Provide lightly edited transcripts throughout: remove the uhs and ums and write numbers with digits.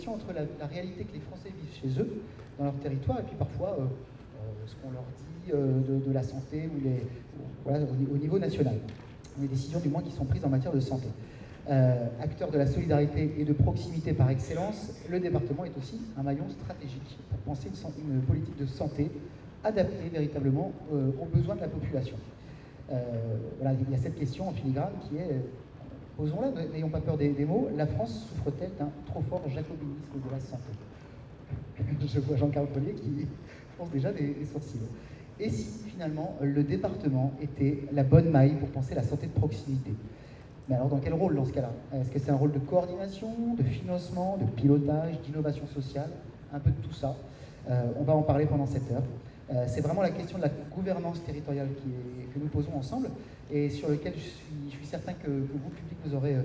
connexion entre la réalité que les Français vivent chez eux, dans leur territoire, et puis parfois ce qu'on leur dit de la santé voilà, au niveau national. Les décisions du moins qui sont prises en matière de santé. Acteur de la solidarité et de proximité par excellence, le département est aussi un maillon stratégique pour penser une politique de santé adaptée véritablement aux besoins de la population. Voilà, il y a cette question en filigrane qui est, posons-la, n'ayons pas peur des mots, la France souffre-t-elle d'un trop fort jacobinisme de la santé? Je vois Jean-Carl Collier qui pense déjà des sourcils. Et si finalement le département était la bonne maille pour penser la santé de proximité? Mais alors dans quel rôle dans ce cas-là? Est-ce que c'est un rôle de coordination, de financement, de pilotage, d'innovation sociale? Un peu de tout ça. On va en parler pendant cette heure. C'est vraiment la question de la gouvernance territoriale que nous posons ensemble et sur lequel je suis certain que vous, public, vous aurez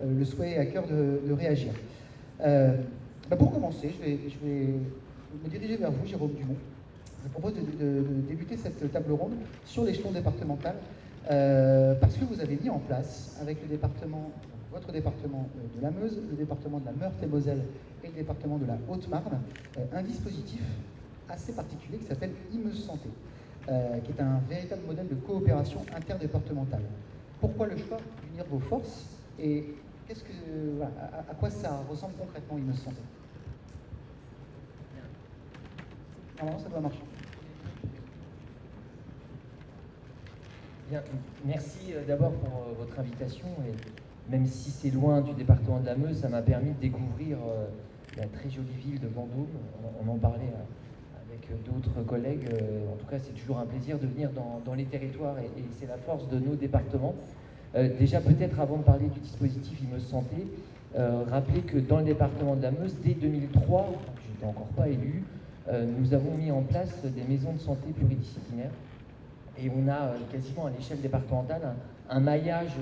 le souhait et à cœur de réagir. Pour commencer, je vais me diriger vers vous, Jérôme Dumont. Je vous propose de débuter cette table ronde sur l'échelon départemental parce que vous avez mis en place avec le département, votre département de la Meuse, le département de la Meurthe-et-Moselle et le département de la Haute-Marne, un dispositif assez particulier qui s'appelle Imeuse Santé, qui est un véritable modèle de coopération interdépartementale. Pourquoi le choix d'unir vos forces et à quoi ça ressemble concrètement Imeuse Santé? Normalement, ça doit marcher. Bien, merci d'abord pour votre invitation. Et même si c'est loin du département de la Meuse, ça m'a permis de découvrir la très jolie ville de Vendôme. On en parlait avec d'autres collègues. En tout cas, c'est toujours un plaisir de venir dans les territoires et c'est la force de nos départements. Déjà, peut-être avant de parler du dispositif Imeuse Santé, rappeler que dans le département de la Meuse, dès 2003, je n'étais encore pas élu, nous avons mis en place des maisons de santé pluridisciplinaires. Et on a quasiment à l'échelle départementale un maillage,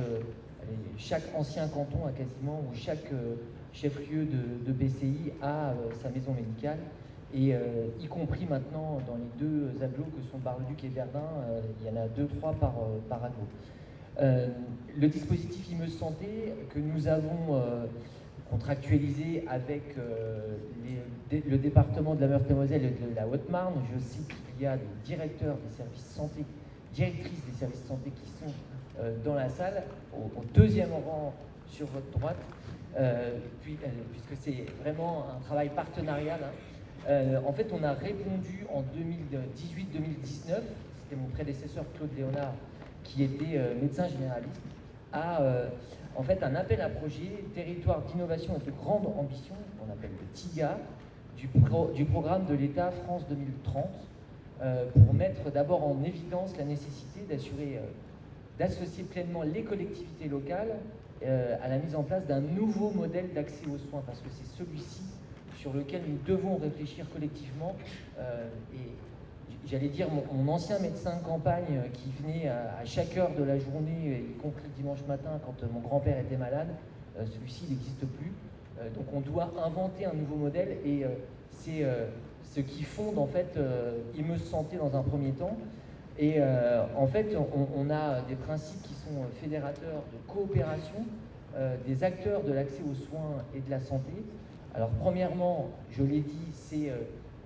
chaque ancien canton a quasiment, ou chaque chef-lieu de PCI a sa maison médicale, et y compris maintenant dans les deux agglos que sont Bar-le-Duc et Verdun, il y en a 2-3 par agglo. Le dispositif Imeuse Santé que nous avons contractualisé avec le département de la Meurthe-et-Moselle et de la Haute-Marne, je cite qu'il y a des directeurs des services santé, directrices des services de santé qui sont dans la salle, au deuxième rang sur votre droite, puisque c'est vraiment un travail partenarial. En fait, on a répondu en 2018-2019, c'était mon prédécesseur Claude Léonard, qui était médecin généraliste, à en fait un appel à projet territoire d'innovation et de grande ambition, on appelle le TIGA, du programme de l'État France 2030, pour mettre d'abord en évidence la nécessité d'associer pleinement les collectivités locales à la mise en place d'un nouveau modèle d'accès aux soins, parce que c'est celui-ci sur lequel nous devons réfléchir collectivement. Et j'allais dire, mon ancien médecin de campagne qui venait à chaque heure de la journée, y compris dimanche matin quand mon grand-père était malade, celui-ci il n'existe plus. Donc on doit inventer un nouveau modèle et c'est ce qui fonde en fait Imeuse Santé dans un premier temps. Et en fait, on a des principes qui sont fédérateurs de coopération des acteurs de l'accès aux soins et de la santé. Alors premièrement, je l'ai dit, c'est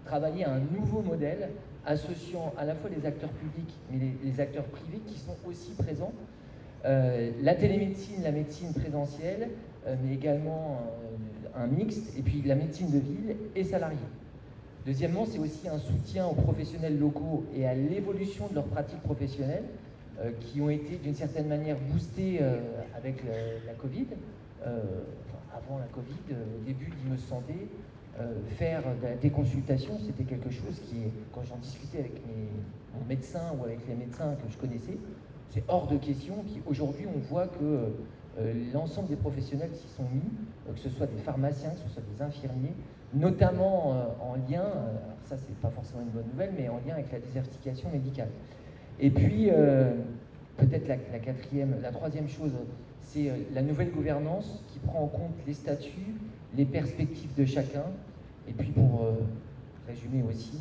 travailler à un nouveau modèle associant à la fois les acteurs publics mais les acteurs privés qui sont aussi présents. La télémédecine, la médecine présentielle, mais également un mixte, et puis la médecine de ville et salariés. Deuxièmement, c'est aussi un soutien aux professionnels locaux et à l'évolution de leurs pratiques professionnelles qui ont été d'une certaine manière boostées avec la Covid. Avant la Covid, au début d'Imeuse Santé, faire des consultations, c'était quelque chose qui, quand j'en discutais avec mon médecin ou avec les médecins que je connaissais, c'est hors de question. Puis aujourd'hui, on voit que l'ensemble des professionnels s'y sont mis, que ce soit des pharmaciens, que ce soit des infirmiers, notamment en lien, ça c'est pas forcément une bonne nouvelle, mais en lien avec la désertification médicale. Et puis, peut-être la troisième chose, c'est la nouvelle gouvernance qui prend en compte les statuts, les perspectives de chacun, et puis pour résumer aussi,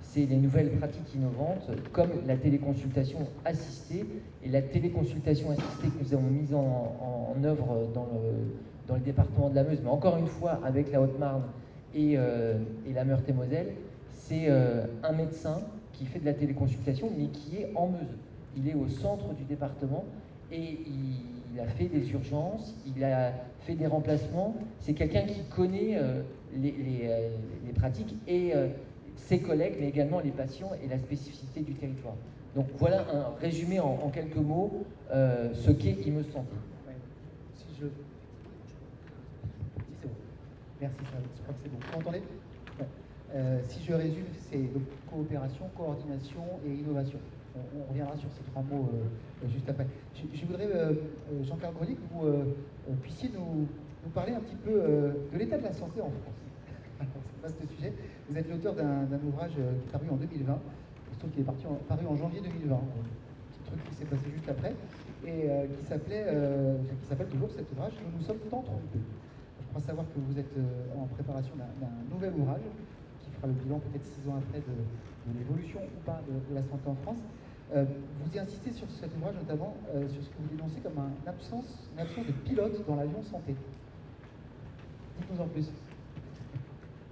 c'est les nouvelles pratiques innovantes comme la téléconsultation assistée et la téléconsultation assistée que nous avons mise en œuvre dans le département de la Meuse, mais encore une fois avec la Haute-Marne et la Meurthe-et-Moselle, c'est un médecin qui fait de la téléconsultation, mais qui est en Meuse. Il est au centre du département et il a fait des urgences, il a fait des remplacements. C'est quelqu'un qui connaît les pratiques et ses collègues, mais également les patients et la spécificité du territoire. Donc voilà un résumé en quelques mots ce qu'est Imeuse Santé. Ouais. Si c'est bon. Merci, je crois que c'est bon. Vous m'entendez? Ouais. Si je résume, c'est donc coopération, coordination et innovation. On reviendra sur ces trois mots juste après. Je voudrais, Jean-Claude Grelier, que vous puissiez nous parler un petit peu de l'état de la santé en France. C'est vaste sujet. Vous êtes l'auteur d'un ouvrage qui est paru en 2020. Il se trouve qu'il est paru en janvier 2020. Un petit truc qui s'est passé juste après. Et qui s'appelle toujours cet ouvrage « Nous nous sommes tant trompés ». Je crois savoir que vous êtes en préparation d'un nouvel ouvrage qui fera le bilan peut-être 6 ans après de l'évolution ou pas de la santé en France. Vous y insistez sur cet ouvrage notamment sur ce que vous dénoncez comme une absence de pilote dans l'avion santé. Dites-nous en plus.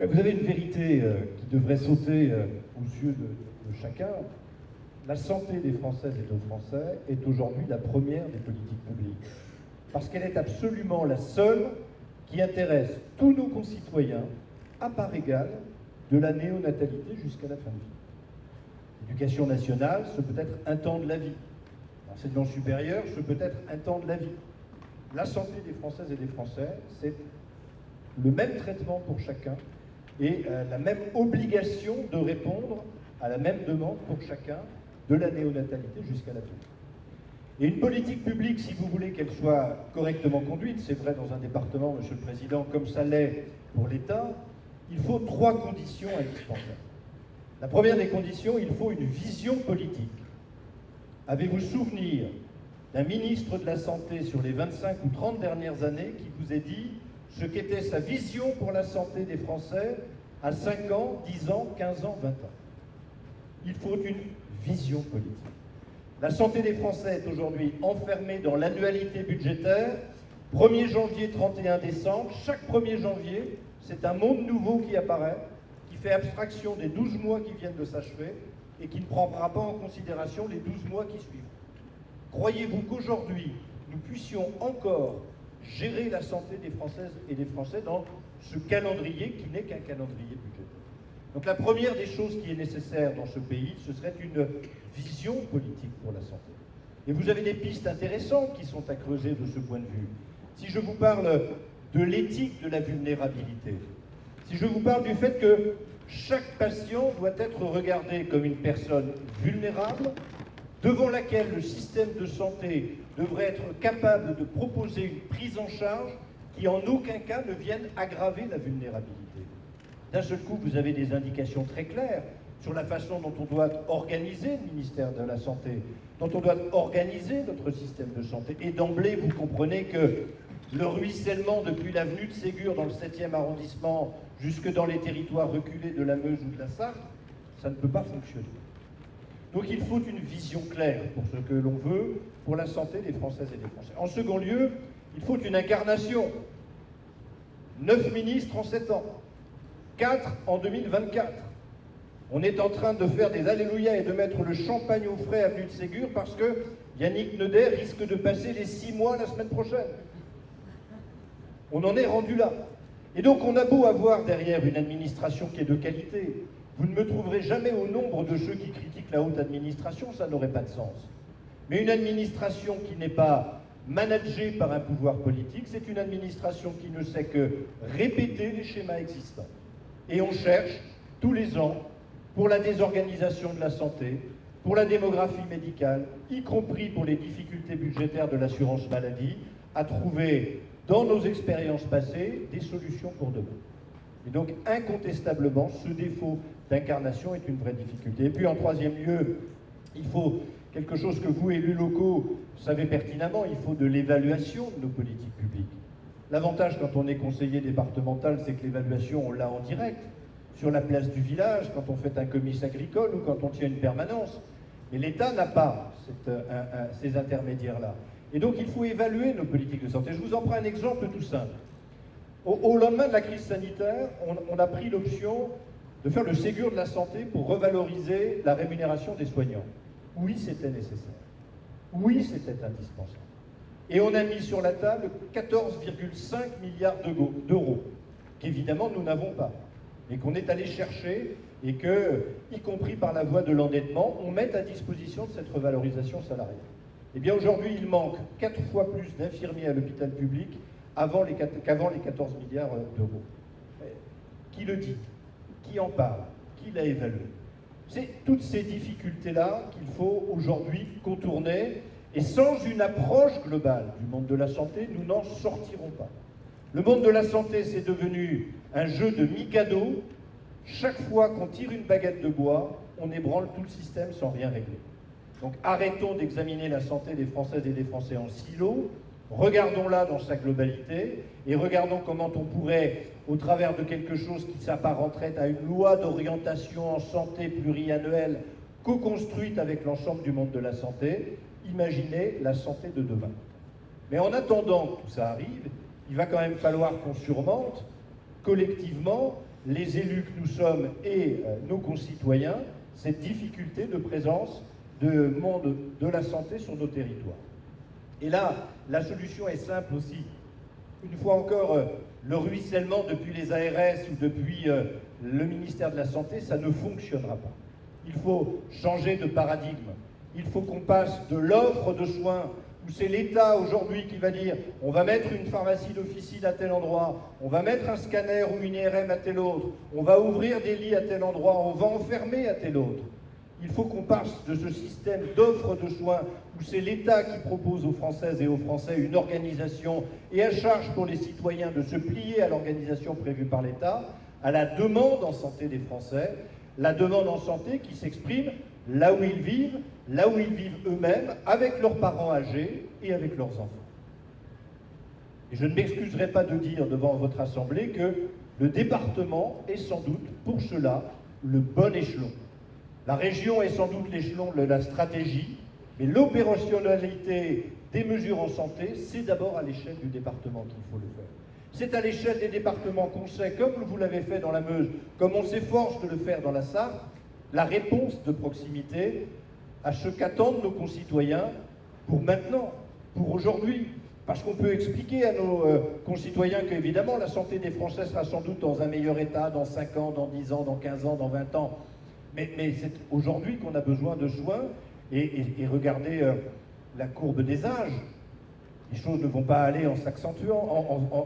Vous avez une vérité qui devrait sauter aux yeux de chacun. La santé des Françaises et des Français est aujourd'hui la première des politiques publiques. Parce qu'elle est absolument la seule qui intéresse tous nos concitoyens à part égale de la néonatalité jusqu'à la fin de vie. L'éducation nationale, ce peut être un temps de la vie. L'enseignement supérieur, ce peut être un temps de la vie. La santé des Françaises et des Français, c'est le même traitement pour chacun et la même obligation de répondre à la même demande pour chacun de la néonatalité jusqu'à la fin. Et une politique publique, si vous voulez qu'elle soit correctement conduite, c'est vrai dans un département, Monsieur le Président, comme ça l'est pour l'État, il faut 3 conditions indispensables. La première des conditions, il faut une vision politique. Avez-vous souvenir d'un ministre de la Santé sur les 25 ou 30 dernières années qui vous ait dit ce qu'était sa vision pour la santé des Français à 5 ans, 10 ans, 15 ans, 20 ans? Il faut une vision politique. La santé des Français est aujourd'hui enfermée dans l'annualité budgétaire. 1er janvier, 31 décembre, chaque 1er janvier, c'est un monde nouveau qui apparaît, qui fait abstraction des 12 mois qui viennent de s'achever et qui ne prendra pas en considération les 12 mois qui suivent. Croyez-vous qu'aujourd'hui, nous puissions encore gérer la santé des Françaises et des Français dans ce calendrier qui n'est qu'un calendrier budgétaire? Donc la première des choses qui est nécessaire dans ce pays, ce serait une vision politique pour la santé. Et vous avez des pistes intéressantes qui sont à creuser de ce point de vue. Si je vous parle de l'éthique de la vulnérabilité, si je vous parle du fait que chaque patient doit être regardé comme une personne vulnérable, devant laquelle le système de santé devrait être capable de proposer une prise en charge qui en aucun cas ne vienne aggraver la vulnérabilité. D'un seul coup, vous avez des indications très claires sur la façon dont on doit organiser le ministère de la Santé, dont on doit organiser notre système de santé. Et d'emblée, vous comprenez que le ruissellement depuis l'avenue de Ségur dans le 7e arrondissement jusque dans les territoires reculés de la Meuse ou de la Sarthe, ça ne peut pas fonctionner. Donc il faut une vision claire pour ce que l'on veut pour la santé des Françaises et des Français. En second lieu, il faut une incarnation. 9 ministres en 7 ans. 4 en 2024. On est en train de faire des alléluia et de mettre le champagne au frais avenue de Ségur parce que Yannick Neuder risque de passer les 6 mois la semaine prochaine. On en est rendu là. Et donc on a beau avoir derrière une administration qui est de qualité, vous ne me trouverez jamais au nombre de ceux qui critiquent la haute administration, ça n'aurait pas de sens. Mais une administration qui n'est pas managée par un pouvoir politique, c'est une administration qui ne sait que répéter les schémas existants. Et on cherche tous les ans, pour la désorganisation de la santé, pour la démographie médicale, y compris pour les difficultés budgétaires de l'assurance maladie, à trouver dans nos expériences passées des solutions pour demain. Et donc incontestablement, ce défaut d'incarnation est une vraie difficulté. Et puis en troisième lieu, il faut quelque chose que vous, élus locaux, savez pertinemment, il faut de l'évaluation de nos politiques publiques. L'avantage quand on est conseiller départemental, c'est que l'évaluation, on l'a en direct, sur la place du village, quand on fait un comice agricole ou quand on tient une permanence. Mais l'État n'a pas ces intermédiaires-là. Et donc il faut évaluer nos politiques de santé. Je vous en prends un exemple tout simple. Au lendemain de la crise sanitaire, on a pris l'option de faire le Ségur de la santé pour revaloriser la rémunération des soignants. Oui, c'était nécessaire. Oui, c'était indispensable. Et on a mis sur la table 14,5 milliards d'euros, qu'évidemment nous n'avons pas, et qu'on est allé chercher, et que, y compris par la voie de l'endettement, on met à disposition de cette revalorisation salariale. Eh bien aujourd'hui, il manque 4 fois plus d'infirmiers à l'hôpital public qu'avant les 14 milliards d'euros. Qui le dit? Qui en parle? Qui l'a évalué? C'est toutes ces difficultés-là qu'il faut aujourd'hui contourner, et sans une approche globale du monde de la santé, nous n'en sortirons pas. Le monde de la santé, c'est devenu un jeu de Mikado. Chaque fois qu'on tire une baguette de bois, on ébranle tout le système sans rien régler. Donc arrêtons d'examiner la santé des Françaises et des Français en silo, regardons-la dans sa globalité, et regardons comment on pourrait, au travers de quelque chose qui s'apparenterait à une loi d'orientation en santé pluriannuelle co-construite avec l'ensemble du monde de la santé, imaginer la santé de demain. Mais en attendant que tout ça arrive, il va quand même falloir qu'on surmonte collectivement, les élus que nous sommes et nos concitoyens, cette difficulté de présence de monde de la santé sur nos territoires. Et là, la solution est simple aussi. Une fois encore, le ruissellement depuis les ARS ou depuis le ministère de la Santé, ça ne fonctionnera pas. Il faut changer de paradigme. Il faut qu'on passe de l'offre de soins, où c'est l'État aujourd'hui qui va dire on va mettre une pharmacie d'officine à tel endroit, on va mettre un scanner ou une IRM à tel autre, on va ouvrir des lits à tel endroit, on va enfermer à tel autre. Il faut qu'on passe de ce système d'offre de soins où c'est l'État qui propose aux Françaises et aux Français une organisation et à charge pour les citoyens de se plier à l'organisation prévue par l'État, à la demande en santé des Français, la demande en santé qui s'exprime là où ils vivent eux-mêmes, avec leurs parents âgés et avec leurs enfants. Et je ne m'excuserai pas de dire devant votre Assemblée que le département est sans doute pour cela le bon échelon. La région est sans doute l'échelon de la stratégie, mais l'opérationnalité des mesures en santé, c'est d'abord à l'échelle du département qu'il faut le faire. C'est à l'échelle des départements qu'on sait, comme vous l'avez fait dans la Meuse, comme on s'efforce de le faire dans la Sarthe, la réponse de proximité à ce qu'attendent nos concitoyens pour maintenant, pour aujourd'hui. Parce qu'on peut expliquer à nos concitoyens qu'évidemment la santé des Français sera sans doute dans un meilleur état dans 5 ans, dans 10 ans, dans 15 ans, dans 20 ans. Mais c'est aujourd'hui qu'on a besoin de soins. Et regardez la courbe des âges. Les choses ne vont pas aller en s'accentuant,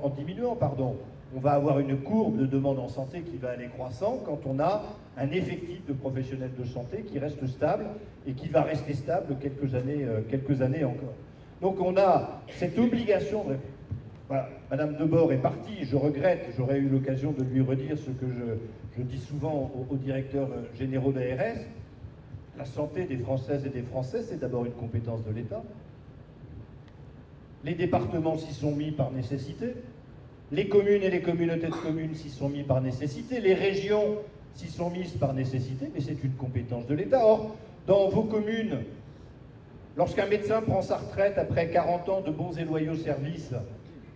en diminuant, pardon. On va avoir une courbe de demande en santé qui va aller croissant quand on a un effectif de professionnels de santé qui reste stable et qui va rester stable quelques années encore. Donc on a cette obligation de... Voilà, Madame Debord est partie, je regrette, j'aurais eu l'occasion de lui redire ce que je dis souvent aux directeurs généraux d'ARS. La santé des Françaises et des Français, c'est d'abord une compétence de l'État. Les départements s'y sont mis par nécessité. Les communes et les communautés de communes s'y sont mis par nécessité. Les régions s'y sont mises par nécessité, mais c'est une compétence de l'État. Or, dans vos communes, lorsqu'un médecin prend sa retraite après 40 ans de bons et loyaux services,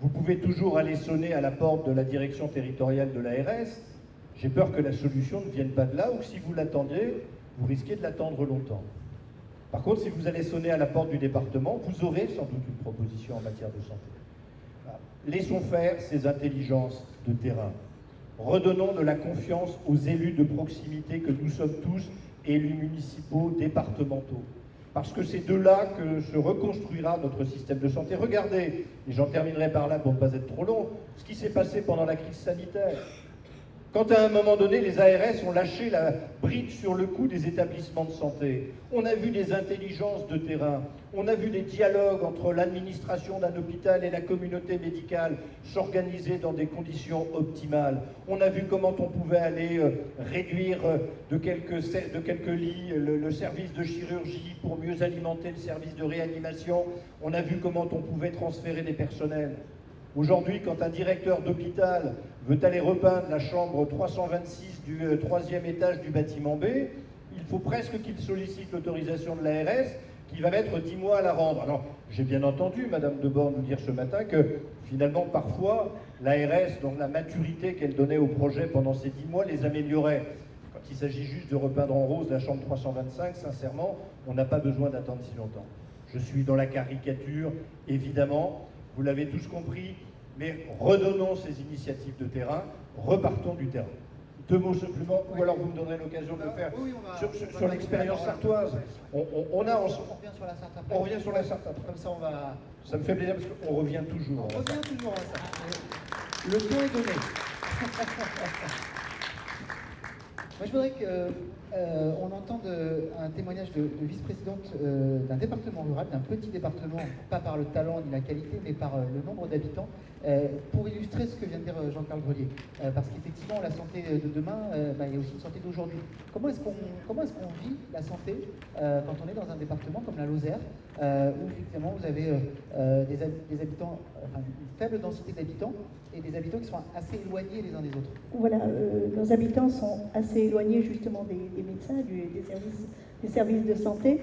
vous pouvez toujours aller sonner à la porte de la direction territoriale de l'ARS. J'ai peur que la solution ne vienne pas de là, ou que si vous l'attendez, vous risquez de l'attendre longtemps. Par contre, si vous allez sonner à la porte du département, vous aurez sans doute une proposition en matière de santé. Voilà. Laissons faire ces intelligences de terrain. Redonnons de la confiance aux élus de proximité que nous sommes tous, élus municipaux, départementaux. Parce que c'est de là que se reconstruira notre système de santé. Regardez, et j'en terminerai par là pour ne pas être trop long, ce qui s'est passé pendant la crise sanitaire. Quand à un moment donné, les ARS ont lâché la bride sur le cou des établissements de santé, on a vu des intelligences de terrain, on a vu des dialogues entre l'administration d'un hôpital et la communauté médicale s'organiser dans des conditions optimales. On a vu comment on pouvait aller réduire de quelques lits le service de chirurgie pour mieux alimenter le service de réanimation. On a vu comment on pouvait transférer des personnels. Aujourd'hui, quand un directeur d'hôpital veut aller repeindre la chambre 326 du 3e étage du bâtiment B, il faut presque qu'il sollicite l'autorisation de l'ARS, qui va mettre 10 mois à la rendre. Alors, j'ai bien entendu Madame de Borne nous dire ce matin que finalement, parfois, l'ARS, donc la maturité qu'elle donnait au projet pendant ces 10 mois, les améliorait. Quand il s'agit juste de repeindre en rose la chambre 325, sincèrement, on n'a pas besoin d'attendre si longtemps. Je suis dans la caricature, évidemment, vous l'avez tous compris, mais redonnons ces initiatives de terrain, repartons du terrain. 2 mots simplement, ou alors vous me donnerez l'occasion de le faire sur l'expérience sartoise. On revient sur la Sarthe après. On revient sur la Sarthe après. Comme ça, on va... Ça me fait plaisir parce qu'on revient toujours. On revient toujours à ça. Le ton est donné. Moi, je voudrais qu'on entende un témoignage de vice-présidente d'un département rural, d'un petit département, pas par le talent ni la qualité, mais par le nombre d'habitants, pour illustrer ce que vient de dire Jean-Carl Grelier. Parce qu'effectivement, la santé de demain, il y a aussi une santé d'aujourd'hui. Comment est-ce qu'on vit la santé quand on est dans un département comme la Lozère, où effectivement vous avez des habitants, une faible densité d'habitants, et des habitants qui sont assez éloignés les uns des autres? Voilà, nos habitants sont assez éloignés justement des médecins, des services de santé.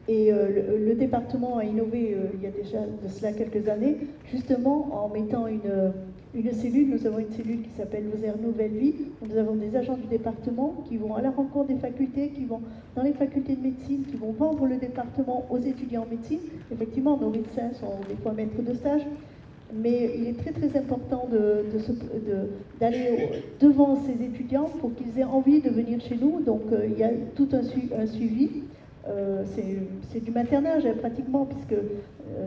Et le département a innové il y a déjà de cela quelques années, justement en mettant une cellule. Nous avons une cellule qui s'appelle Lozère Nouvelle Vie, où nous avons des agents du département qui vont à la rencontre des facultés, qui vont dans les facultés de médecine, qui vont vendre le département aux étudiants en médecine. Effectivement, nos médecins sont des fois maîtres de stage, mais il est très très important d'aller devant ces étudiants pour qu'ils aient envie de venir chez nous. Donc il y a tout un suivi. C'est du maternage pratiquement, puisque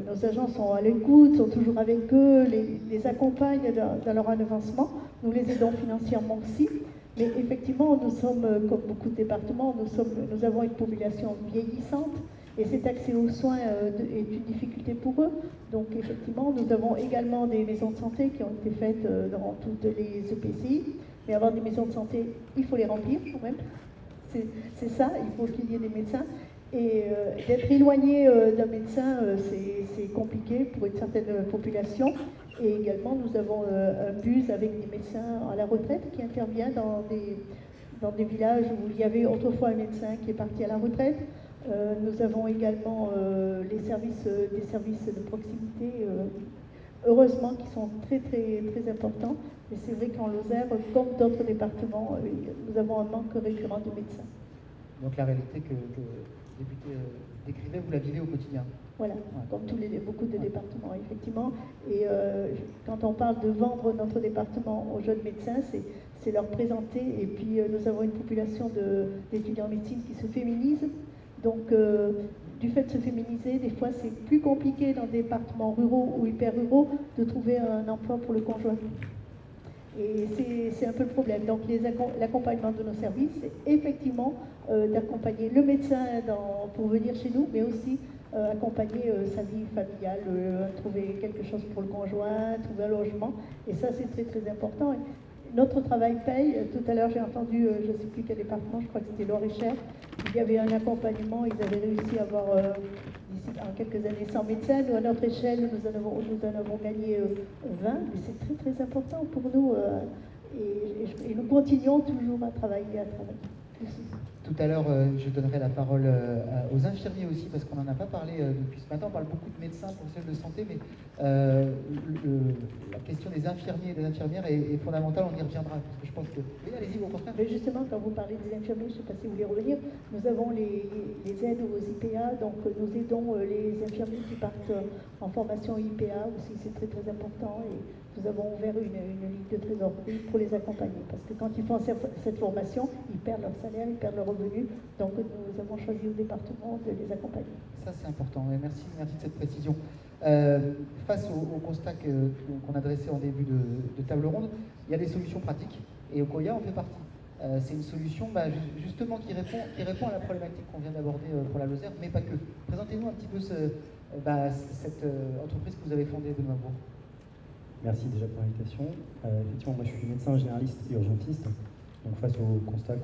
nos agents sont à l'écoute, sont toujours avec eux, les accompagnent dans leur avancement. Nous les aidons financièrement aussi. Mais effectivement, nous sommes, comme beaucoup de départements, nous avons une population vieillissante. Et cet accès aux soins est une difficulté pour eux. Donc effectivement, nous avons également des maisons de santé qui ont été faites dans toutes les EPCI. Mais avoir des maisons de santé, il faut les remplir quand même. C'est ça, il faut qu'il y ait des médecins. Et d'être éloigné d'un médecin, c'est compliqué pour une certaine population. Et également, nous avons un bus avec des médecins à la retraite qui intervient dans des villages où il y avait autrefois un médecin qui est parti à la retraite. Nous avons également des services de proximité, heureusement, qui sont très très très importants. Mais c'est vrai qu'en Lozère, comme d'autres départements, nous avons un manque récurrent de médecins. Donc la réalité que le député décrivait, vous la vivez au quotidien. Voilà, comme beaucoup de départements, effectivement. Et quand on parle de vendre notre département aux jeunes médecins, c'est leur présenter. Et puis nous avons une population d'étudiants en médecine qui se féminise. Donc, du fait de se féminiser, des fois c'est plus compliqué dans des départements ruraux ou hyper ruraux de trouver un emploi pour le conjoint. Et c'est un peu le problème. Donc, l'accompagnement de nos services, c'est effectivement d'accompagner le médecin pour venir chez nous, mais aussi accompagner sa vie familiale, trouver quelque chose pour le conjoint, trouver un logement. Et ça, c'est très très important. Notre travail paye. Tout à l'heure, j'ai entendu, je ne sais plus quel département, je crois que c'était Loir-et-Cher, il y avait un accompagnement, ils avaient réussi à avoir, d'ici en quelques années, 100 médecins. Nous, à notre échelle, nous en avons gagné 20, mais c'est très très important pour nous. Et nous continuons toujours à travailler. Merci. Tout à l'heure, je donnerai la parole aux infirmiers aussi, parce qu'on n'en a pas parlé depuis ce matin. On parle beaucoup de médecins, professionnels de santé, mais la question des infirmiers et des infirmières est fondamentale. On y reviendra, parce que je pense que... Oui, allez-y, au contraire. Mais justement, quand vous parlez des infirmiers, je ne sais pas si vous voulez revenir, nous avons les aides aux IPA, donc nous aidons les infirmiers qui partent en formation IPA aussi, c'est très très important. Et nous avons ouvert une ligne de trésorerie pour les accompagner, parce que quand ils font cette formation, ils perdent leur salaire, ils perdent leur revenu, donc nous avons choisi au département de les accompagner. Ça c'est important, et merci de cette précision. Face au constat qu'on a dressé en début de table ronde, il y a des solutions pratiques, et Okoya en fait partie. C'est une solution justement qui répond à la problématique qu'on vient d'aborder pour la Lozère, mais pas que. Présentez-nous un petit peu cette entreprise que vous avez fondée, Benoît Bourg. Merci déjà pour l'invitation. Effectivement, moi je suis médecin généraliste et urgentiste. Donc face au constat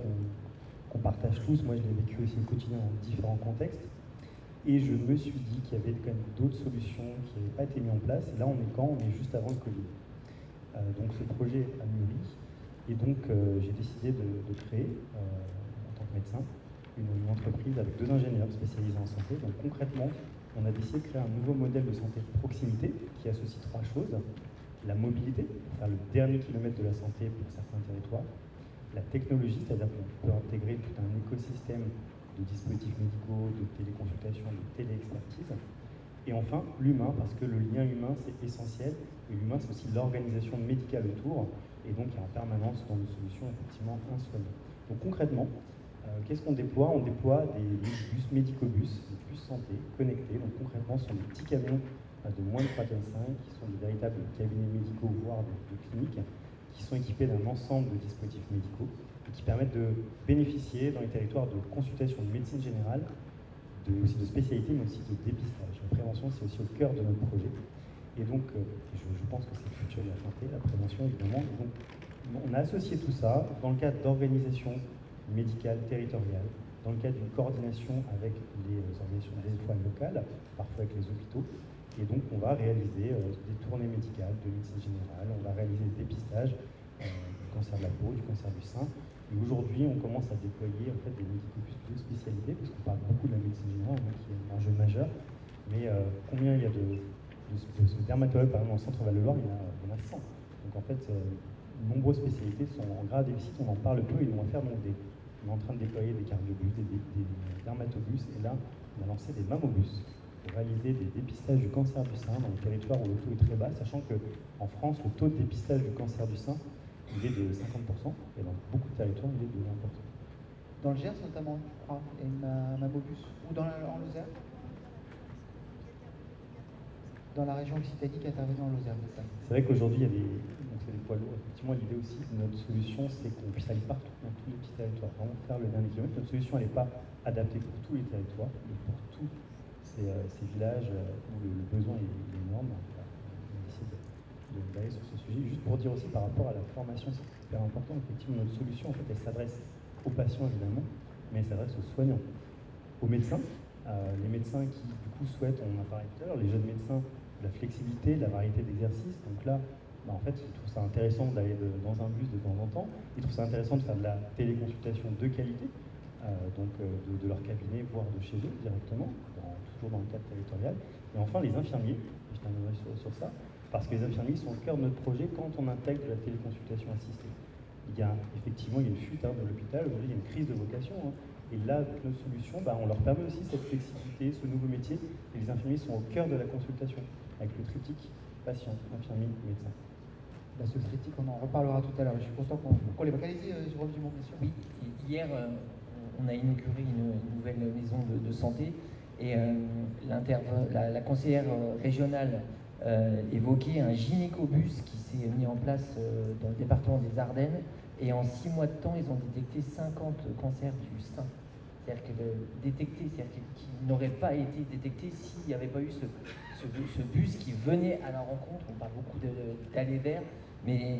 qu'on partage tous, moi je l'ai vécu aussi au quotidien dans différents contextes. Et je me suis dit qu'il y avait quand même d'autres solutions qui n'avaient pas été mises en place. Et là on est juste avant le Covid. Donc ce projet a mûri. Et donc j'ai décidé de créer, en tant que médecin, une entreprise avec 2 ingénieurs spécialisés en santé. Donc concrètement, on a décidé de créer un nouveau modèle de santé de proximité qui associe 3 choses. La mobilité, pour faire le dernier kilomètre de la santé pour certains territoires. La technologie, c'est-à-dire qu'on peut intégrer tout un écosystème de dispositifs médicaux, de téléconsultation, de téléexpertise. Et enfin, l'humain, parce que le lien humain, c'est essentiel. Et l'humain, c'est aussi l'organisation médicale autour. Et donc, il y a en permanence dans nos solutions, effectivement, un soignant. Donc concrètement, qu'est-ce qu'on déploie? On déploie des bus médicobus, des bus santé connectés. Donc concrètement, ce sont des petits camions de moins de 3,5 tonnes, qui sont des véritables cabinets médicaux, voire de cliniques, qui sont équipés d'un ensemble de dispositifs médicaux et qui permettent de bénéficier dans les territoires de consultations de médecine générale, aussi de spécialité, mais aussi de dépistage. La prévention, c'est aussi au cœur de notre projet. Et donc, je pense que c'est le futur de la santé, la prévention, évidemment. Et donc, on a associé tout ça dans le cadre d'organisation médicale territoriale, dans le cadre d'une coordination avec les organisations des fois locales, parfois avec les hôpitaux. Et donc, on va réaliser des tournées médicales de médecine générale, on va réaliser des dépistages du cancer de la peau, du cancer du sein. Et aujourd'hui, on commence à déployer en fait, des médicobus de spécialité, parce qu'on parle beaucoup de la médecine générale, qui est un enjeu majeur. Mais combien il y a de dermatologues, par exemple, en Centre-Val-de-Loire, il y en a 100. Donc en fait, de nombreuses spécialités sont en grave déficit, on en parle peu, et on va faire donc on est en train de déployer des cardiobus, des dermatobus, et là, on a lancé des mammobus pour réaliser des dépistages du cancer du sein dans les territoires où le taux est très bas, sachant qu'en France, le taux de dépistage du cancer du sein, il est de 50%, et dans beaucoup de territoires, il est de 20%. Dans le Gers notamment, je crois, il y a une mammobus. Ou en Lozère? Dans la région Occitanie qui intervient en Lozère, c'est ça? C'est vrai qu'aujourd'hui, il y a des poids lourds. Effectivement, l'idée aussi de notre solution, c'est qu'on puisse aller partout, dans tous les petits territoires, vraiment faire le dernier kilomètre. Notre solution, elle n'est pas adaptée pour tous les territoires, mais pour tous ces villages où le besoin est énorme. On décide d'aller sur ce sujet. Juste pour dire aussi par rapport à la formation, c'est super important. Effectivement, notre solution, en fait, elle s'adresse aux patients, évidemment, mais elle s'adresse aux soignants, aux médecins. Les médecins qui, du coup, souhaitent, on en a parlé tout à l'heure, les jeunes médecins, la flexibilité, la variété d'exercices. Donc là, en fait, ils trouvent ça intéressant d'aller dans un bus de temps en temps. Ils trouvent ça intéressant de faire de la téléconsultation de qualité, de leur cabinet, voire de chez eux directement, toujours dans le cadre territorial. Et enfin, les infirmiers, je terminerai sur ça, parce que les infirmiers sont au cœur de notre projet quand on intègre de la téléconsultation assistée. Il y a effectivement une fuite de l'hôpital, aujourd'hui il y a une crise de vocation. Et là, avec notre solution, on leur permet aussi cette flexibilité, ce nouveau métier. Et les infirmiers sont au cœur de la consultation, avec le triptyque patient, infirmier, médecin. Ce triptyque, on en reparlera tout à l'heure. Je suis content qu'on l'évoque. Allez-y, Jérôme Dumont, bien sûr. Oui, hier, on a inauguré une nouvelle maison de santé et la conseillère régionale évoquait un gynécobus qui s'est mis en place dans le département des Ardennes. Et en 6 mois de temps, ils ont détecté 50 cancers du sein. C'est-à-dire qu'ils n'auraient pas été détectés s'il n'y avait pas eu ce bus qui venait à la rencontre. On parle beaucoup d'aller vers, mais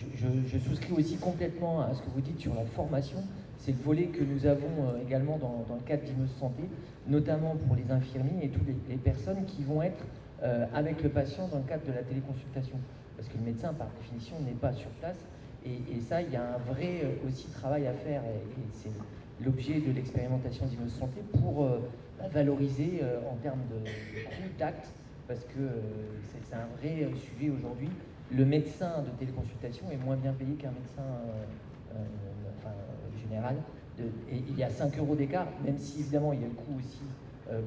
je souscris aussi complètement à ce que vous dites sur la formation. C'est le volet que nous avons également dans le cadre d'Imeuse Santé, notamment pour les infirmiers et toutes les personnes qui vont être avec le patient dans le cadre de la téléconsultation. Parce que le médecin, par définition, n'est pas sur place. Et ça, il y a un vrai aussi travail à faire, et c'est l'objet de l'expérimentation d'Imeuse Santé pour valoriser en termes de coût d'acte, parce que c'est un vrai sujet aujourd'hui. Le médecin de téléconsultation est moins bien payé qu'un médecin général. Et il y a 5 € d'écart, même si évidemment il y a le coût aussi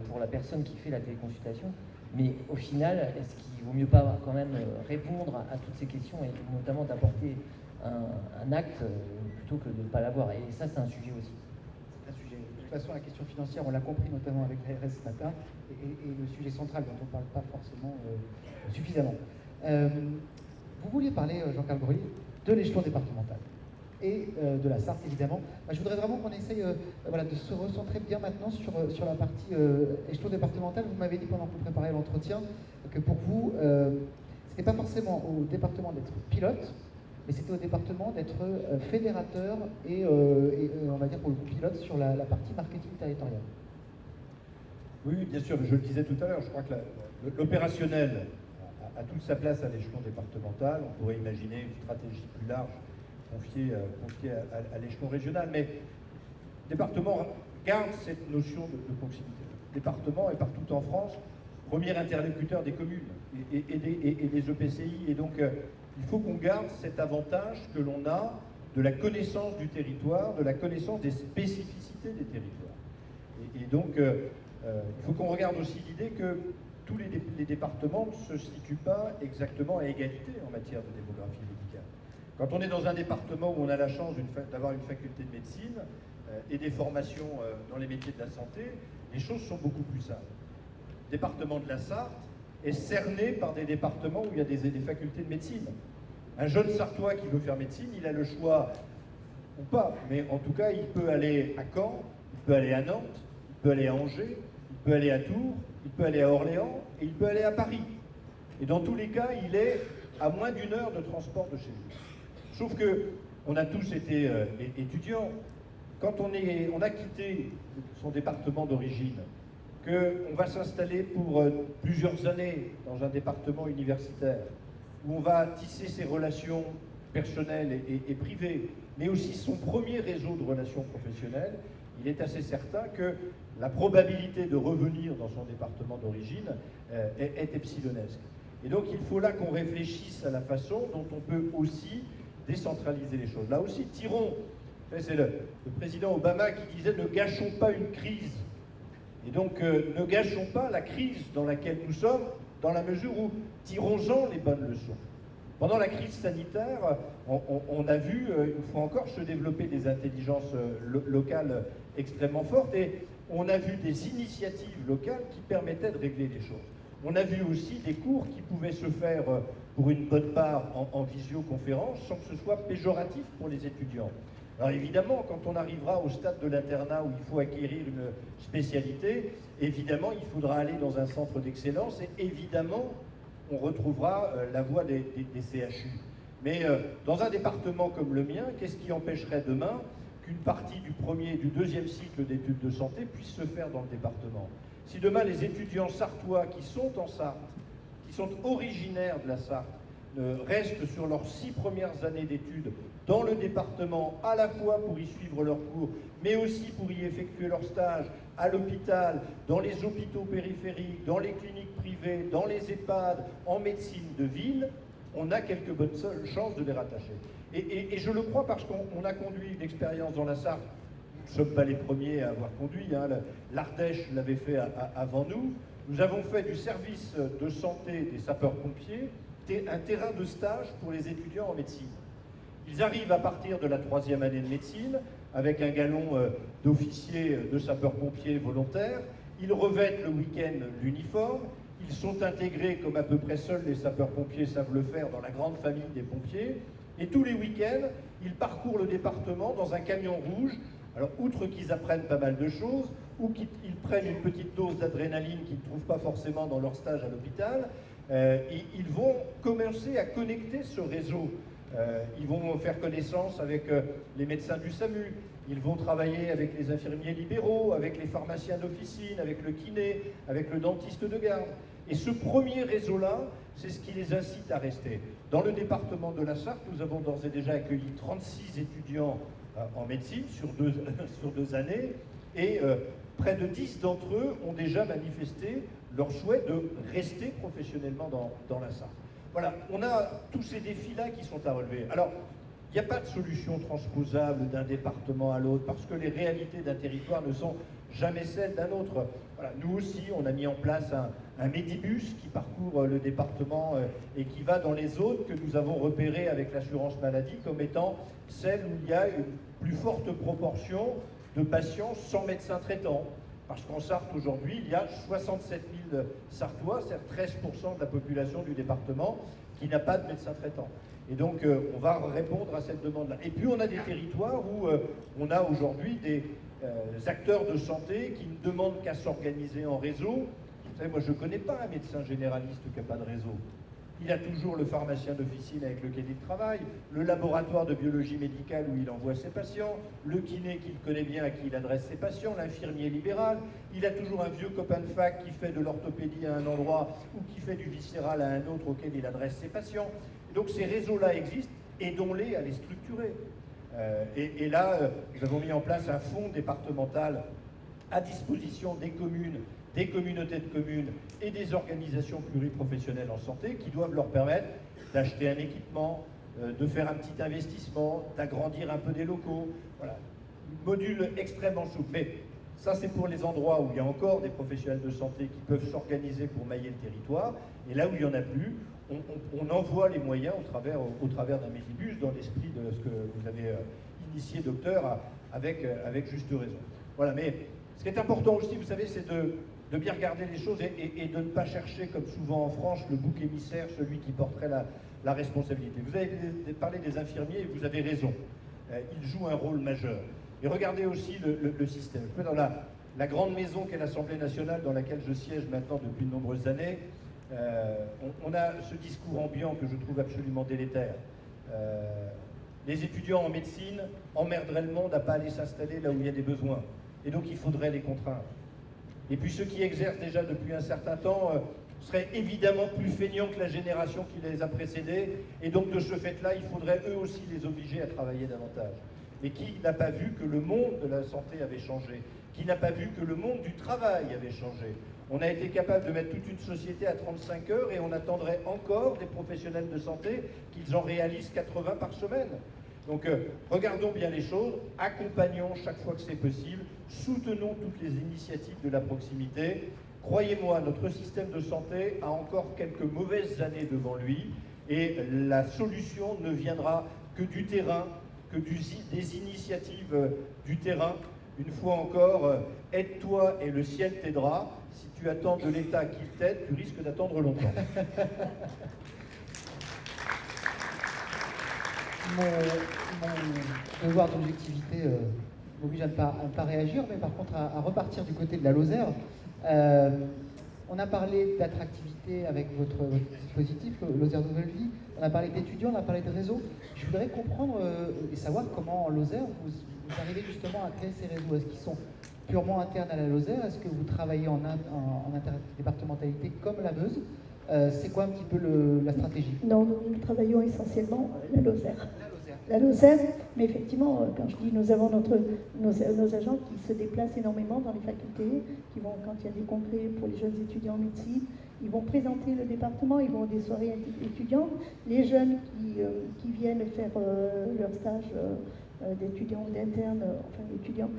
pour la personne qui fait la téléconsultation. Mais au final, est-ce qu'il ne vaut mieux pas quand même répondre à toutes ces questions et notamment d'apporter un acte plutôt que de ne pas l'avoir? Et ça, c'est un sujet aussi. C'est un sujet. De toute façon, la question financière, on l'a compris notamment avec l'ARS ce matin, et le sujet central dont on ne parle pas forcément suffisamment. Vous vouliez parler, Jean-Carl Breuil, de l'échelon départemental et de la Sarthe, évidemment. Je voudrais vraiment qu'on essaye de se recentrer bien maintenant sur la partie échelon départemental. Vous m'avez dit pendant que vous prépariez l'entretien que pour vous, ce n'était pas forcément au département d'être pilote, mais c'était au département d'être fédérateur et on va dire pour le coup pilote sur la partie marketing territorial. Oui, bien sûr, je le disais tout à l'heure, je crois que l'opérationnel a toute sa place à l'échelon départemental. On pourrait imaginer une stratégie plus large confiée à l'échelon régional, mais département, garde cette notion de proximité. Le département est partout en France premier interlocuteur des communes et des EPCI. Et donc, il faut qu'on garde cet avantage que l'on a de la connaissance du territoire, de la connaissance des spécificités des territoires. Et donc, il faut qu'on regarde aussi l'idée que tous les départements ne se situent pas exactement à égalité en matière de démographie médicale. Quand on est dans un département où on a la chance d'avoir une faculté de médecine et des formations dans les métiers de la santé, les choses sont beaucoup plus simples. Le département de la Sarthe est cerné par des départements où il y a des facultés de médecine. Un jeune Sartois qui veut faire médecine, il a le choix, ou pas, mais en tout cas, il peut aller à Caen, il peut aller à Nantes, il peut aller à Angers, il peut aller à Tours, il peut aller à Orléans et il peut aller à Paris. Et dans tous les cas, il est à moins d'1 heure de transport de chez lui. Sauf qu'on a tous été étudiants. Quand on a quitté son département d'origine, qu'on va s'installer pour plusieurs années dans un département universitaire, où on va tisser ses relations personnelles et privées, mais aussi son premier réseau de relations professionnelles, il est assez certain que la probabilité de revenir dans son département d'origine est epsilonesque. Et donc il faut là qu'on réfléchisse à la façon dont on peut aussi décentraliser les choses. Là aussi, c'est le président Obama qui disait « ne gâchons pas une crise ». Et donc ne gâchons pas la crise dans laquelle nous sommes, dans la mesure où tirons-en les bonnes leçons. Pendant la crise sanitaire, on a vu, une fois encore, se développer des intelligences locales extrêmement fortes et on a vu des initiatives locales qui permettaient de régler les choses. On a vu aussi des cours qui pouvaient se faire pour une bonne part en visioconférence sans que ce soit péjoratif pour les étudiants. Alors évidemment, quand on arrivera au stade de l'internat où il faut acquérir une spécialité, évidemment, il faudra aller dans un centre d'excellence et évidemment, on retrouvera la voie des CHU. Mais dans un département comme le mien, qu'est-ce qui empêcherait demain qu'une partie du premier et du deuxième cycle d'études de santé puisse se faire dans le département? Si demain les étudiants sartois qui sont en Sarthe, qui sont originaires de la Sarthe, restent sur leurs 6 premières années d'études dans le département, à la fois pour y suivre leurs cours, mais aussi pour y effectuer leur stage à l'hôpital, dans les hôpitaux périphériques, dans les cliniques privées, dans les EHPAD, en médecine de ville, on a quelques bonnes chances de les rattacher. Et je le crois parce qu'on a conduit une expérience dans la Sarthe. Nous ne sommes pas les premiers à avoir conduit, hein. L'Ardèche l'avait fait avant nous. Nous avons fait du service de santé des sapeurs-pompiers un terrain de stage pour les étudiants en médecine. Ils arrivent à partir de la 3e année de médecine avec un galon d'officier de sapeurs-pompiers volontaires. Ils revêtent le week-end l'uniforme. Ils sont intégrés, comme à peu près seuls les sapeurs-pompiers savent le faire, dans la grande famille des pompiers. Et tous les week-ends, ils parcourent le département dans un camion rouge. Alors, outre qu'ils apprennent pas mal de choses, ou qu'ils prennent une petite dose d'adrénaline qu'ils ne trouvent pas forcément dans leur stage à l'hôpital, ils vont commencer à connecter ce réseau. Ils vont faire connaissance avec les médecins du SAMU, ils vont travailler avec les infirmiers libéraux, avec les pharmaciens d'officine, avec le kiné, avec le dentiste de garde. Et ce premier réseau-là, c'est ce qui les incite à rester. Dans le département de la Sarthe, nous avons d'ores et déjà accueilli 36 étudiants en médecine sur deux années, et près de 10 d'entre eux ont déjà manifesté leur souhait de rester professionnellement dans la Sarthe. Voilà, on a tous ces défis-là qui sont à relever. Alors, il n'y a pas de solution transposable d'un département à l'autre, parce que les réalités d'un territoire ne sont jamais celles d'un autre. Voilà, nous aussi, on a mis en place un Medibus qui parcourt le département et qui va dans les zones que nous avons repérées avec l'assurance maladie comme étant celles où il y a une plus forte proportion de patients sans médecin traitant. Parce qu'en Sarthe, aujourd'hui, il y a 67 000 Sartois, c'est-à-dire 13% de la population du département, qui n'a pas de médecin traitant. Et donc, on va répondre à cette demande-là. Et puis, on a des territoires où on a aujourd'hui des acteurs de santé qui ne demandent qu'à s'organiser en réseau. Vous savez, moi, je ne connais pas un médecin généraliste qui n'a pas de réseau. Il a toujours le pharmacien d'officine avec lequel il travaille, le laboratoire de biologie médicale où il envoie ses patients, le kiné qu'il connaît bien à qui il adresse ses patients, l'infirmier libéral. Il a toujours un vieux copain de fac qui fait de l'orthopédie à un endroit ou qui fait du viscéral à un autre auquel il adresse ses patients. Et donc ces réseaux-là existent, aidons-les à les structurer. Et là, nous avons mis en place un fonds départemental à disposition des communes, des communautés de communes et des organisations pluriprofessionnelles en santé qui doivent leur permettre d'acheter un équipement, de faire un petit investissement, d'agrandir un peu des locaux. Voilà. Module extrêmement souple. Mais ça, c'est pour les endroits où il y a encore des professionnels de santé qui peuvent s'organiser pour mailler le territoire. Et là où il n'y en a plus, on envoie les moyens au travers d'un Medibus, dans l'esprit de ce que vous avez initié, docteur, avec juste raison. Voilà, mais ce qui est important aussi, vous savez, c'est de bien regarder les choses et de ne pas chercher, comme souvent en France, le bouc émissaire, celui qui porterait la responsabilité. Vous avez parlé des infirmiers et vous avez raison. Ils jouent un rôle majeur. Et regardez aussi le système. Dans la grande maison qu'est l'Assemblée nationale, dans laquelle je siège maintenant depuis de nombreuses années, on a ce discours ambiant que je trouve absolument délétère. Les étudiants en médecine emmerderaient le monde à ne pas aller s'installer là où il y a des besoins. Et donc il faudrait les contraindre. Et puis ceux qui exercent déjà depuis un certain temps seraient évidemment plus feignants que la génération qui les a précédés. Et donc de ce fait-là, il faudrait eux aussi les obliger à travailler davantage. Et qui n'a pas vu que le monde de la santé avait changé? Qui n'a pas vu que le monde du travail avait changé? On a été capable de mettre toute une société à 35 heures et on attendrait encore des professionnels de santé qu'ils en réalisent 80 par semaine. Donc regardons bien les choses, accompagnons chaque fois que c'est possible, soutenons toutes les initiatives de la proximité. Croyez-moi, notre système de santé a encore quelques mauvaises années devant lui et la solution ne viendra que du terrain, que des initiatives du terrain. Une fois encore, aide-toi et le ciel t'aidera. Si tu attends de l'État qu'il t'aide, tu risques d'attendre longtemps. Mon devoir d'objectivité m'oblige à ne pas réagir, mais par contre à repartir du côté de la Lozère. On a parlé d'attractivité avec votre dispositif, Lozère Nouvelle Vie. On a parlé d'étudiants, on a parlé de réseaux. Je voudrais comprendre et savoir comment en Lozère vous arrivez justement à créer ces réseaux. Est-ce qu'ils sont purement internes à la Lozère? Est-ce que vous travaillez en interdépartementalité comme la Meuse? C'est quoi un petit peu la stratégie? Non, nous travaillons essentiellement la Lozère. La Lozère, mais effectivement, quand je dis nous avons nos agents qui se déplacent énormément dans les facultés, qui vont, quand il y a des congrès pour les jeunes étudiants en médecine, ils vont présenter le département, ils vont à des soirées étudiantes. Les jeunes qui viennent faire leur stage d'étudiants ou d'internes, enfin étudiants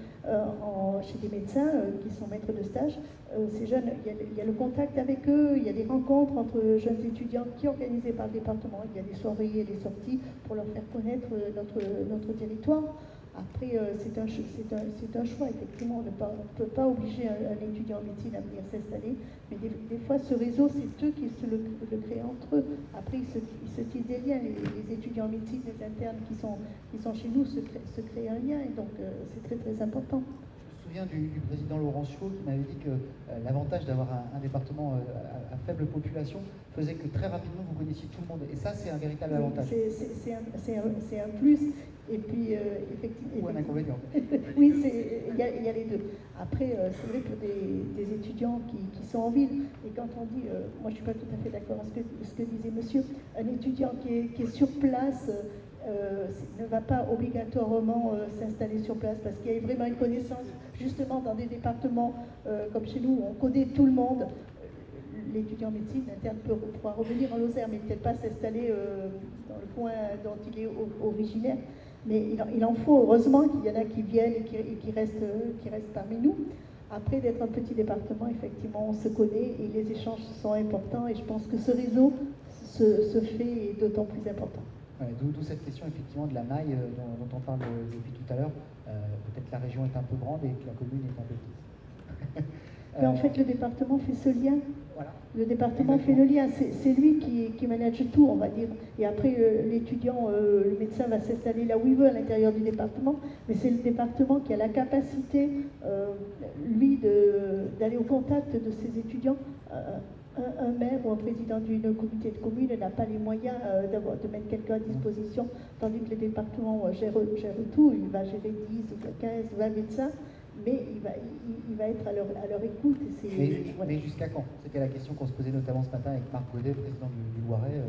chez des médecins qui sont maîtres de stage, ces jeunes, il y a le contact avec eux, il y a des rencontres entre jeunes étudiants qui sont organisées par le département, il y a des soirées et des sorties pour leur faire connaître notre territoire. Après, c'est un choix, effectivement, on ne peut pas obliger un étudiant en médecine à venir s'installer, mais des fois, ce réseau, c'est eux qui le créent entre eux. Après, ils se tissent des liens. Les étudiants en médecine, les internes qui sont chez nous se créent un lien, et donc c'est très, très important. Je me souviens du président Laurencio qui m'avait dit que l'avantage d'avoir un département à faible population faisait que très rapidement vous connaissiez tout le monde. Et ça, c'est un véritable avantage. C'est un plus. Et puis, effectivement. Ou un inconvénient. Oui, il y a les deux. Après, c'est vrai que des étudiants qui sont en ville, et quand on dit, moi je ne suis pas tout à fait d'accord avec ce que disait monsieur, un étudiant qui est sur place ne va pas obligatoirement s'installer sur place parce qu'il y a vraiment une connaissance, justement dans des départements comme chez nous, où on connaît tout le monde. L'étudiant en médecine interne pourra revenir en Lozère, mais peut-être pas s'installer dans le coin dont il est originaire. Mais il en faut, heureusement qu'il y en a qui viennent et qui restent parmi nous. Après, d'être un petit département, effectivement, on se connaît et les échanges sont importants. Et je pense que ce réseau se fait d'autant plus important. Ouais, d'où cette question, effectivement, de la maille dont on parle depuis tout à l'heure. Peut-être la région est un peu grande et que la commune est un peu petite. Mais en fait, le département fait ce lien. Voilà. Le département fait le lien. C'est lui qui manage tout, on va dire. Et après, l'étudiant, le médecin va s'installer là où il veut à l'intérieur du département. Mais c'est le département qui a la capacité, lui, d'aller au contact de ses étudiants. Un maire ou un président d'une communauté de communes n'a pas les moyens de mettre quelqu'un à disposition, tandis que le département gère tout. Il va gérer 10, 15, 20 médecins. Mais il va être à leur écoute. Mais jusqu'à quand? C'était la question qu'on se posait notamment ce matin avec Marc Godet, président du Loiret.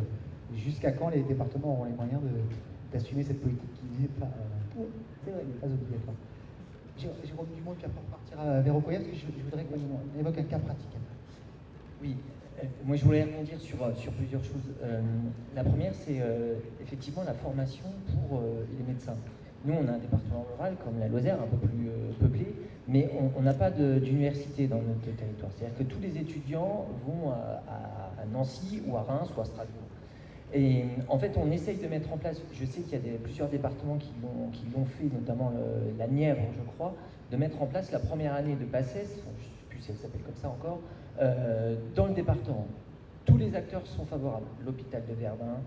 Jusqu'à quand les départements auront les moyens d'assumer cette politique qui n'est pas obligatoire? Jérôme Dumont, puis après on partira vers Okoya, parce que je voudrais qu'on évoque un cas pratique. Oui, moi je voulais rebondir sur plusieurs choses. La première, c'est effectivement la formation pour les médecins. Nous, on a un département rural comme la Lozère, un peu plus peuplé, mais on n'a pas d'université dans notre territoire. C'est-à-dire que tous les étudiants vont à Nancy ou à Reims ou à Strasbourg. Et en fait, on essaye de mettre en place, je sais qu'il y a plusieurs départements qui l'ont fait, notamment la Nièvre, je crois, de mettre en place la première année de PACES, je ne sais plus si elle s'appelle comme ça encore, dans le département. Tous les acteurs sont favorables. L'hôpital de Verdun,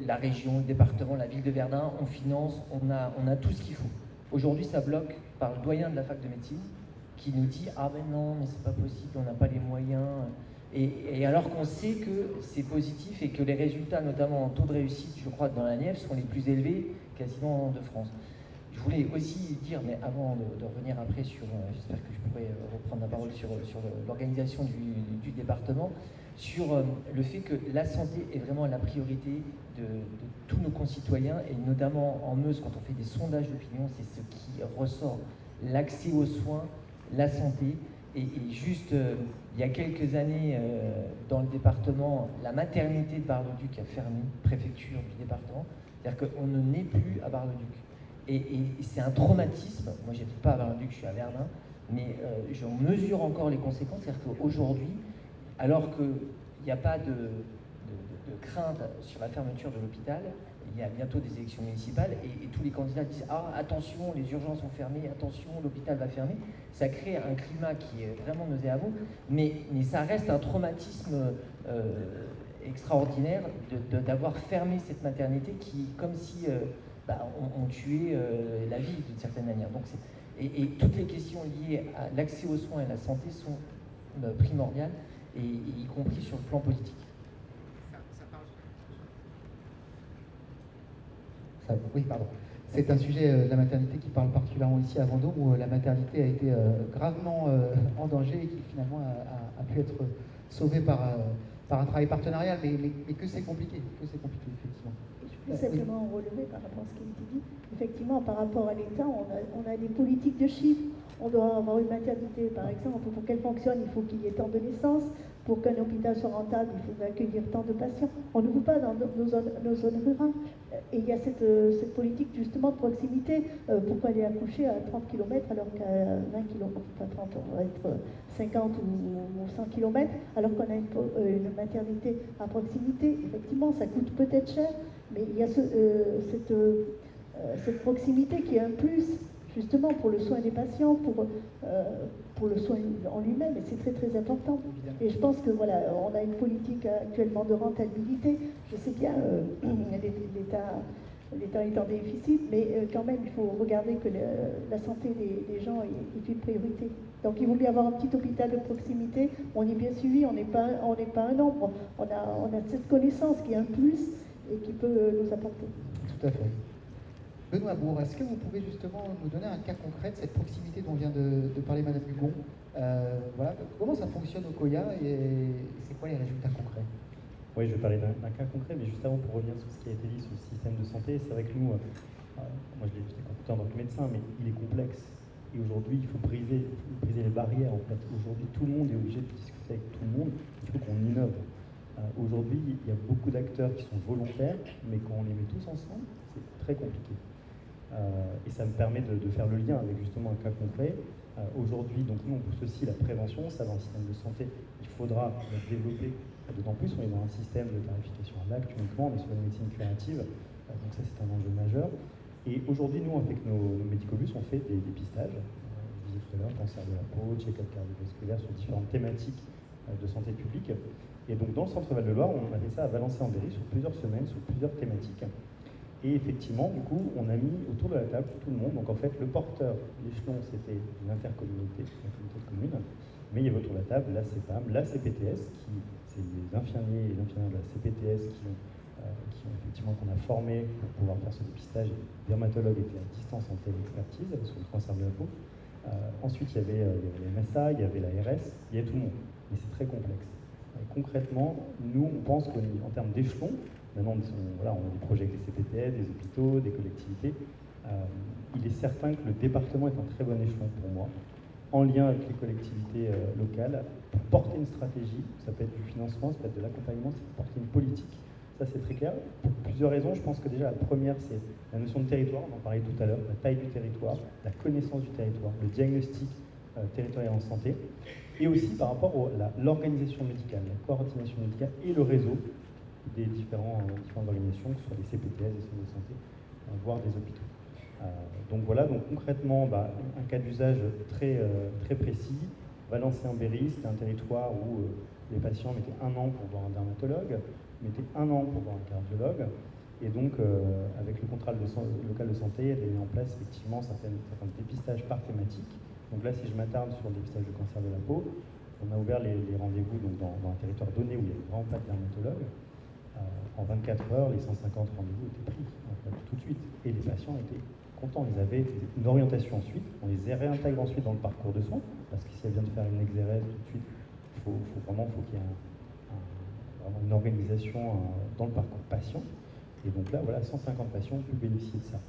la région, le département, la ville de Verdun, on finance, on a tout ce qu'il faut. Aujourd'hui, ça bloque par le doyen de la fac de médecine qui nous dit « Ah ben non, mais c'est pas possible, on n'a pas les moyens ». Et alors qu'on sait que c'est positif et que les résultats, notamment en taux de réussite, je crois, dans la Nièvre, sont les plus élevés quasiment de France. Je voulais aussi dire, mais avant de revenir après sur, j'espère que je pourrai reprendre la parole sur l'organisation du département, sur le fait que la santé est vraiment la priorité de tous nos concitoyens, et notamment en Meuse, quand on fait des sondages d'opinion, c'est ce qui ressort, l'accès aux soins, la santé. Et juste, il y a quelques années, dans le département, la maternité de Bar-le-Duc a fermé, préfecture du département, c'est-à-dire qu'on ne naît plus à Bar-le-Duc. Et c'est un traumatisme. Moi, j'habite pas à Bar-le-Duc, je suis à Verdun, mais j'en mesure encore les conséquences. C'est-à-dire qu'aujourd'hui, alors qu'il n'y a pas de crainte sur la fermeture de l'hôpital, il y a bientôt des élections municipales et tous les candidats disent « Ah, attention, les urgences sont fermées, attention, l'hôpital va fermer ». Ça crée un climat qui est vraiment nauséabond, mais ça reste un traumatisme extraordinaire d'avoir fermé cette maternité qui, comme si on tuait la vie d'une certaine manière. Donc et toutes les questions liées à l'accès aux soins et à la santé sont primordiales, et y compris sur le plan politique. Oui, pardon. C'est un sujet, la maternité, qui parle particulièrement ici à Vendôme, où la maternité a été gravement en danger et qui finalement a pu être sauvée par un travail partenarial, mais que c'est compliqué, effectivement. Je peux simplement relever par rapport à ce qui a été dit. Effectivement, par rapport à l'État, on a des politiques de chiffres. On doit avoir une maternité, par exemple, pour qu'elle fonctionne, il faut qu'il y ait tant de naissances. Pour qu'un hôpital soit rentable, il faut accueillir tant de patients. On ne veut pas dans nos zones rurales. Et il y a cette politique justement de proximité. Pourquoi aller accoucher à 30 km alors qu'à 20 km, pas 30, on va être 50 ou 100 km, alors qu'on a une maternité à proximité. Effectivement, ça coûte peut-être cher, mais il y a cette proximité qui est un plus, justement, pour le soin des patients, pour le soin en lui-même, et c'est très très important. Et je pense que voilà, on a une politique actuellement de rentabilité. Je sais bien, l'État est en déficit, mais quand même, il faut regarder que la santé des gens est une priorité. Donc il vaut mieux avoir un petit hôpital de proximité. On est bien suivi, on n'est pas un nombre. On a cette connaissance qui est un plus et qui peut nous apporter. Tout à fait. Benoît Bourg, est-ce que vous pouvez justement nous donner un cas concret de cette proximité dont vient de parler Madame Hugon? Voilà, comment ça fonctionne au COIA et c'est quoi les résultats concrets? Oui, je vais parler d'un cas concret, mais juste avant, pour revenir sur ce qui a été dit sur le système de santé, c'est vrai que nous, moi j'étais consultant en tant que médecin, mais il est complexe. Et aujourd'hui, il faut briser les barrières. En fait, aujourd'hui, tout le monde est obligé de discuter avec tout le monde. Il faut qu'on innove. Aujourd'hui, il y a beaucoup d'acteurs qui sont volontaires, mais quand on les met tous ensemble, c'est très compliqué. Et ça me permet de faire le lien avec justement un cas concret. Aujourd'hui, donc nous on pousse aussi la prévention, ça dans le système de santé, il faudra la développer, d'autant plus on est dans un système de tarification à l'acte uniquement, on est sur la médecine curative, donc ça c'est un enjeu majeur. Et aujourd'hui, nous avec nos médicobus, on fait des dépistages, je disais tout à l'heure, cancer de la peau, check-up cardiovasculaire sur différentes thématiques de santé publique. Et donc dans le centre Val-de-Loire, on a fait ça à Valençay-en-Berry sur plusieurs semaines, sur plusieurs thématiques. Et effectivement, du coup, on a mis autour de la table tout le monde. Donc en fait, le porteur, l'échelon, c'était l'intercommunauté, la communauté de communes. Mais il y avait autour de la table la CEPAM, la CPTS, c'est les infirmiers et l'infirmière de la CPTS qui ont effectivement qu'on a formé pour pouvoir faire ce dépistage. Les dermatologues étaient à distance en téléexpertise sur le cancer de la peau. Ensuite, il y avait les MSA, il y avait la RS, il y avait tout le monde. Mais c'est très complexe. Concrètement, nous, on pense qu'en termes d'échelon, maintenant, on a des projets avec les CPTS, des hôpitaux, des collectivités. Il est certain que le département est un très bon échelon pour moi, en lien avec les collectivités locales, pour porter une stratégie. Ça peut être du financement, ça peut être de l'accompagnement, ça peut porter une politique. Ça, c'est très clair. Pour plusieurs raisons, je pense que déjà la première, c'est la notion de territoire, on en parlait tout à l'heure, la taille du territoire, la connaissance du territoire, le diagnostic territorial en santé, et aussi par rapport à l'organisation médicale, la coordination médicale et le réseau des différentes organisations, que ce soit des CPTS, des centres de santé, voire des hôpitaux. Donc voilà, donc concrètement, un cas d'usage très précis. Valenciennes-Berry, c'était un territoire où les patients mettaient 1 an pour voir un dermatologue, mettaient 1 an pour voir un cardiologue, et donc avec le contrat local de santé, elle a mis en place effectivement certains dépistages par thématique. Donc là, si je m'attarde sur le dépistage de cancer de la peau, on a ouvert les rendez-vous donc dans un territoire donné où il n'y avait vraiment pas de dermatologue. En 24 heures, les 150 rendez-vous étaient pris en fait, tout de suite, et les patients étaient contents. Ils avaient une orientation ensuite, on les réintègre ensuite dans le parcours de soins, parce que si elle vient de faire une exérèse tout de suite, il faut qu'il y ait vraiment une organisation dans le parcours patient. Et donc là, voilà, 150 patients ont pu bénéficier de ça.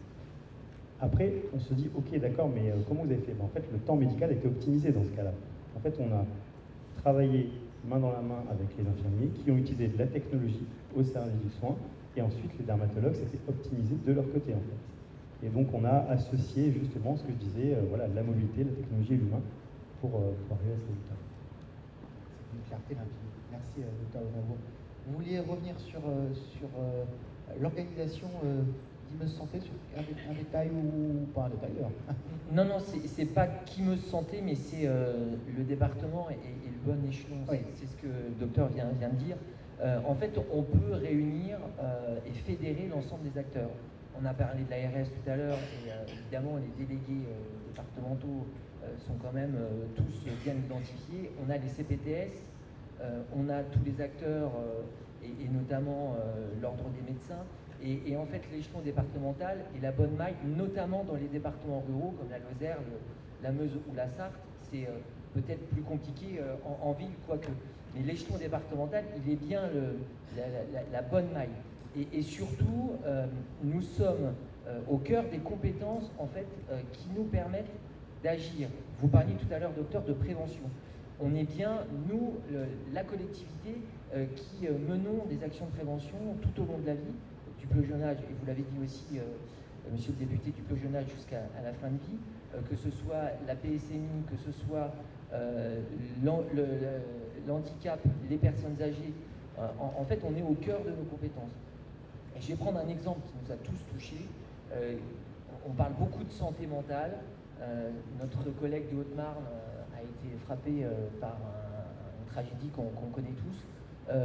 Après, on se dit, ok, d'accord, mais comment vous avez fait? En fait, le temps médical a été optimisé dans ce cas-là. En fait, on a travaillé main dans la main avec les infirmiers qui ont utilisé de la technologie au service du soin, et ensuite les dermatologues, c'était optimisé de leur côté, en fait. Et donc, on a associé justement ce que je disais, voilà, la mobilité, la technologie et l'humain pour arriver à ce résultat. C'est une clarté limpide. Merci, Dr. Onavo. Vous vouliez revenir sur l'organisation d'Imeuse Santé, sur un détail ou pas un détail d'ailleurs? Non, c'est pas qu'Imeuse Santé, mais c'est le département et le bon échelon. Oui. C'est ce que le docteur vient de dire. En fait, on peut réunir et fédérer l'ensemble des acteurs. On a parlé de l'ARS tout à l'heure, et évidemment, les délégués départementaux sont quand même tous bien identifiés. On a les CPTS, on a tous les acteurs, et notamment l'ordre des médecins. Et en fait, l'échelon départemental est la bonne maille, notamment dans les départements ruraux comme la Lozère, la Meuse ou la Sarthe. C'est peut-être plus compliqué en ville, quoique. Mais l'échelon départemental, il est bien la bonne maille. Et surtout, nous sommes au cœur des compétences en fait, qui nous permettent d'agir. Vous parliez tout à l'heure, docteur, de prévention. On est bien, nous, la collectivité, qui menons des actions de prévention tout au long de la vie, du plus jeune âge, et vous l'avez dit aussi, monsieur le député, du plus jeune âge jusqu'à la fin de vie, que ce soit la PSMI, que ce soit l'handicap, les personnes âgées. En fait, on est au cœur de nos compétences. Et je vais prendre un exemple qui nous a tous touchés. On parle beaucoup de santé mentale. Notre collègue de Haute-Marne a été frappé par une tragédie qu'on connaît tous.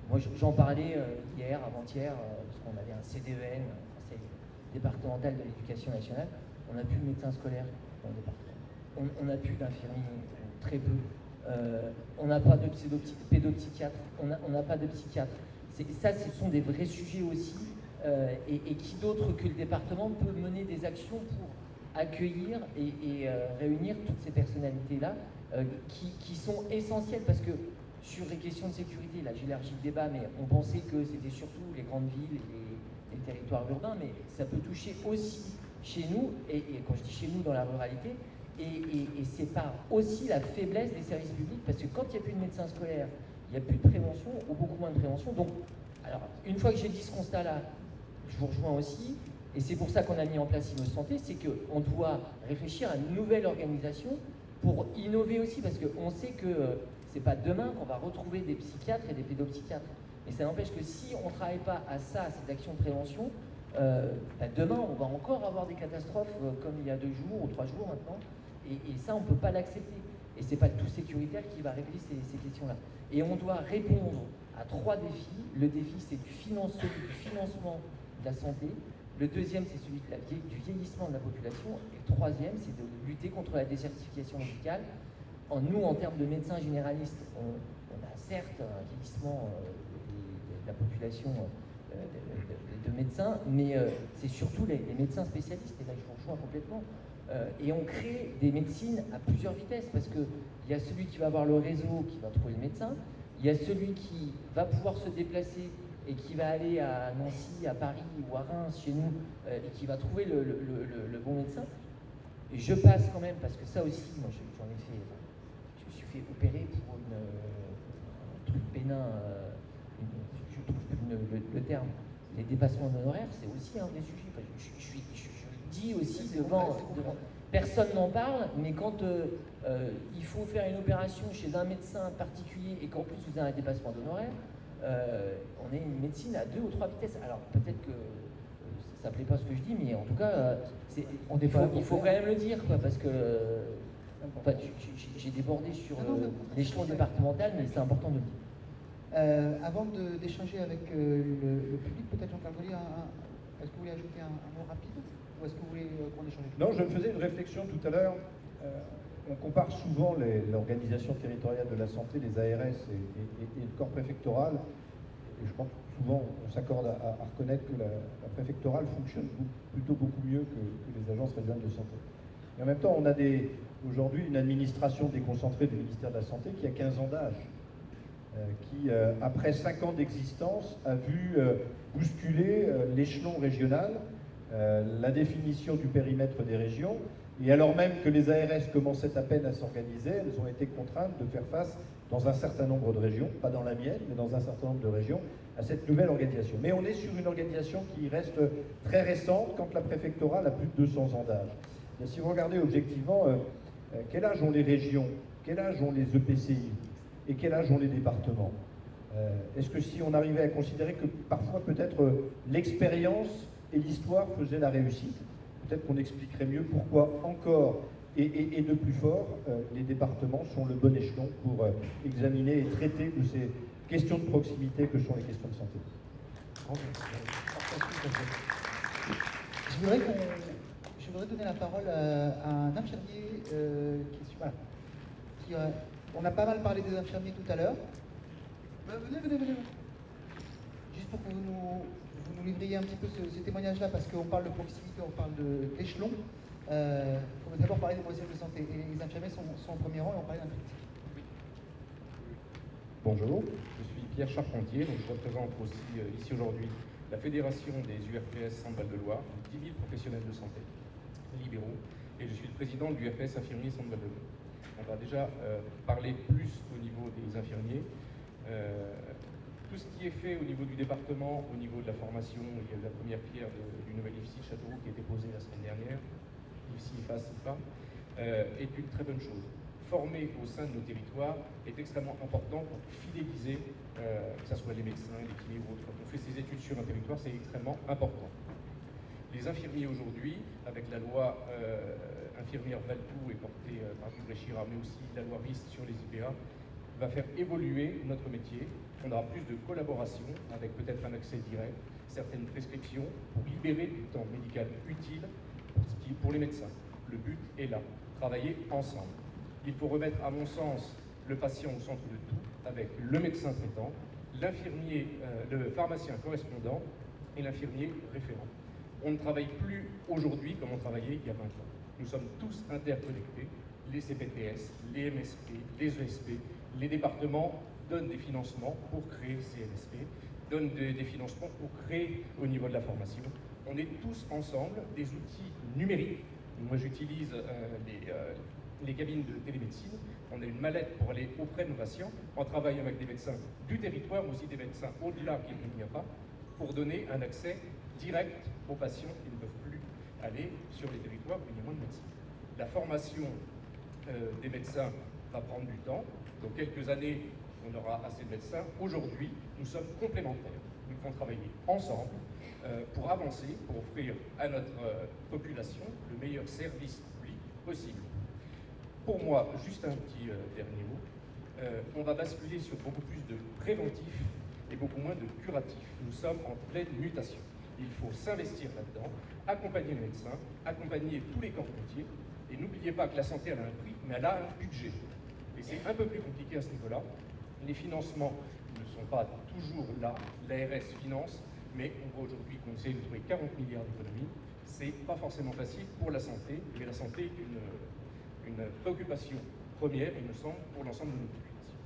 Moi, j'en parlais hier, avant-hier, parce qu'on avait un CDEN, un Conseil départemental de l'éducation nationale. On n'a plus de médecins scolaires dans le département. On n'a plus d'infirmiers, très peu. On n'a pas de pédopsychiatre, on n'a pas de psychiatre. Ça, ce sont des vrais sujets aussi. Et qui d'autre que le département peut mener des actions pour accueillir et réunir toutes ces personnalités-là qui sont essentielles, parce que sur les questions de sécurité, là j'élargis le débat, mais on pensait que c'était surtout les grandes villes et les territoires urbains, mais ça peut toucher aussi chez nous, et quand je dis chez nous, dans la ruralité, et c'est par aussi la faiblesse des services publics, parce que quand il n'y a plus de médecins scolaires, il n'y a plus de prévention, ou beaucoup moins de prévention. Donc, alors, une fois que j'ai dit ce constat-là, je vous rejoins aussi, et c'est pour ça qu'on a mis en place Imeuse Santé, c'est qu'on doit réfléchir à une nouvelle organisation pour innover aussi, parce qu'on sait que c'est pas demain qu'on va retrouver des psychiatres et des pédopsychiatres. Mais ça n'empêche que si on ne travaille pas à ça, à ces actions de prévention, demain on va encore avoir des catastrophes comme il y a 2 jours ou 3 jours maintenant, et ça on ne peut pas l'accepter. Et c'est pas le tout sécuritaire qui va régler ces questions-là. Et on doit répondre à 3 défis. Le défi, c'est celui du financement de la santé. Le deuxième, c'est celui du vieillissement de la population. Et le troisième, c'est de lutter contre la désertification médicale. Nous, en termes de médecins généralistes, on a certes un vieillissement de la population de médecins, mais c'est surtout les médecins spécialistes, et là je vous rejoins complètement. Et on crée des médecines à plusieurs vitesses, parce qu'il y a celui qui va avoir le réseau, qui va trouver le médecin, il y a celui qui va pouvoir se déplacer et qui va aller à Nancy, à Paris ou à Reims, chez nous, et qui va trouver le bon médecin, et je passe quand même, parce que ça aussi, moi j'en ai fait, je me suis fait opérer pour un truc bénin, je trouve que le terme, les dépassements d'honoraires, c'est aussi un vrai sujet. Enfin, je le dis aussi devant personne n'en parle, mais quand il faut faire une opération chez un médecin particulier et qu'en plus vous avez un dépassement d'honoraires, on est une médecine à 2 ou 3 vitesses. Alors peut-être que ça ne plaît pas ce que je dis, mais en tout cas, il faut quand même le dire, quoi, parce que enfin, j'ai débordé sur l'échelon départemental, mais c'est important de le dire. Avant d'échanger avec le public, peut-être Jean-Claude Grelier, est-ce que vous voulez ajouter un mot rapide ou est-ce que vous voulez qu'on échange? Non, je me faisais une réflexion tout à l'heure. On compare souvent l'organisation territoriale de la santé, les ARS et le corps préfectoral. Et je pense que souvent on s'accorde à reconnaître que la préfectorale fonctionne plutôt beaucoup mieux que les agences régionales de santé. Et en même temps, on a aujourd'hui une administration déconcentrée du ministère de la Santé qui a 15 ans d'âge, qui, après 5 ans d'existence, a vu bousculer l'échelon régional, la définition du périmètre des régions, et alors même que les ARS commençaient à peine à s'organiser, elles ont été contraintes de faire face, dans un certain nombre de régions, pas dans la mienne, mais dans un certain nombre de régions, à cette nouvelle organisation. Mais on est sur une organisation qui reste très récente quand la préfectorale a plus de 200 ans d'âge. Et si vous regardez objectivement, quel âge ont les régions, quel âge ont les EPCI et quel âge ont les départements? Est-ce que si on arrivait à considérer que parfois peut-être l'expérience et l'histoire faisaient la réussite, peut-être qu'on expliquerait mieux pourquoi encore et de plus fort les départements sont le bon échelon pour examiner et traiter de ces questions de proximité que sont les questions de santé. Je voudrais donner la parole à un infirmier on a pas mal parlé des infirmiers tout à l'heure. Venez. Juste pour que vous nous livriez un petit peu ce témoignage-là, parce qu'on parle de proximité, on parle d'échelon. Il faut d'abord parler des professionnels de santé. Et les infirmiers sont au premier rang et on parle d'un critique. Bonjour, je suis Pierre Charpentier, donc je représente aussi ici aujourd'hui la Fédération des URPS Centre-Val de Loire, 10 000 professionnels de santé libéraux, et je suis le président de l'URPS Infirmiers Centre-Val de Loire. On va déjà parler plus au niveau des infirmiers. Tout ce qui est fait au niveau du département, au niveau de la formation, il y a eu la première pierre du nouvel IFSI Châteauroux qui a été posée la semaine dernière, IFSI, IFAS, IFA, est une très bonne chose. Former au sein de nos territoires est extrêmement important pour fidéliser, que ce soit les médecins, les kinés ou autres. Quand on fait ses études sur un territoire, c'est extrêmement important. Les infirmiers aujourd'hui, avec la loi infirmière Valtou et portée par Dubré Chira, mais aussi la loi RIST sur les IPA, va faire évoluer notre métier. On aura plus de collaboration avec peut-être un accès direct, certaines prescriptions pour libérer du temps médical utile pour les médecins. Le but est là, travailler ensemble. Il faut remettre, à mon sens, le patient au centre de tout, avec le médecin traitant, l'infirmier, le pharmacien correspondant et l'infirmier référent. On ne travaille plus aujourd'hui comme on travaillait il y a 20 ans. Nous sommes tous interconnectés, les CPTS, les MSP, les ESP, les départements donnent des financements pour créer ces MSP, donnent des financements pour créer au niveau de la formation. On est tous ensemble des outils numériques. Moi j'utilise les cabines de télémédecine. On a une mallette pour aller auprès de nos patients, en travaillant avec des médecins du territoire, mais aussi des médecins au-delà qui ne viennent pas, pour donner un accès direct aux patients qui ne peuvent plus aller sur les territoires où il y a moins de médecins. La formation des médecins va prendre du temps. Dans quelques années, on aura assez de médecins. Aujourd'hui, nous sommes complémentaires. Nous devons travailler ensemble pour avancer, pour offrir à notre population le meilleur service public possible. Pour moi, juste un petit dernier mot, on va basculer sur beaucoup plus de préventif et beaucoup moins de curatif. Nous sommes en pleine mutation. Il faut s'investir là-dedans, accompagner les médecins, accompagner tous les corps métiers. Et n'oubliez pas que la santé, elle a un prix, mais elle a un budget. Et c'est un peu plus compliqué à ce niveau-là. Les financements ne sont pas toujours là. L'ARS finance, mais on voit aujourd'hui qu'on essaie de trouver 40 milliards d'économies. C'est pas forcément facile pour la santé, mais la santé est une préoccupation première, il me semble, pour l'ensemble de nos populations.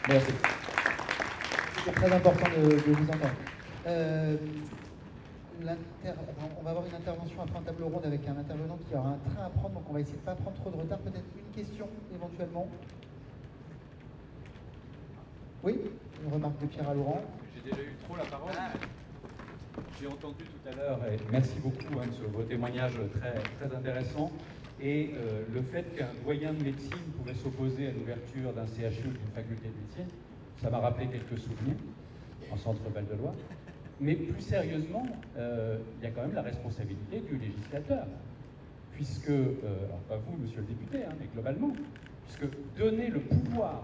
Merci. C'est très important de vous entendre. On va avoir une intervention après en table ronde avec un intervenant qui aura un train à prendre, donc on va essayer de ne pas prendre trop de retard. Peut-être une question éventuellement. Oui, une remarque de Pierre à Laurent. J'ai déjà eu trop la parole. J'ai entendu tout à l'heure, et merci beaucoup sur vos témoignages très, très intéressants, et le fait qu'un doyen de médecine pouvait s'opposer à l'ouverture d'un CHU ou d'une faculté de médecine, ça m'a rappelé quelques souvenirs en centre Val-de-Loire. Mais plus sérieusement, il y a quand même la responsabilité du législateur, puisque, alors pas vous, monsieur le député, mais globalement, puisque donner le pouvoir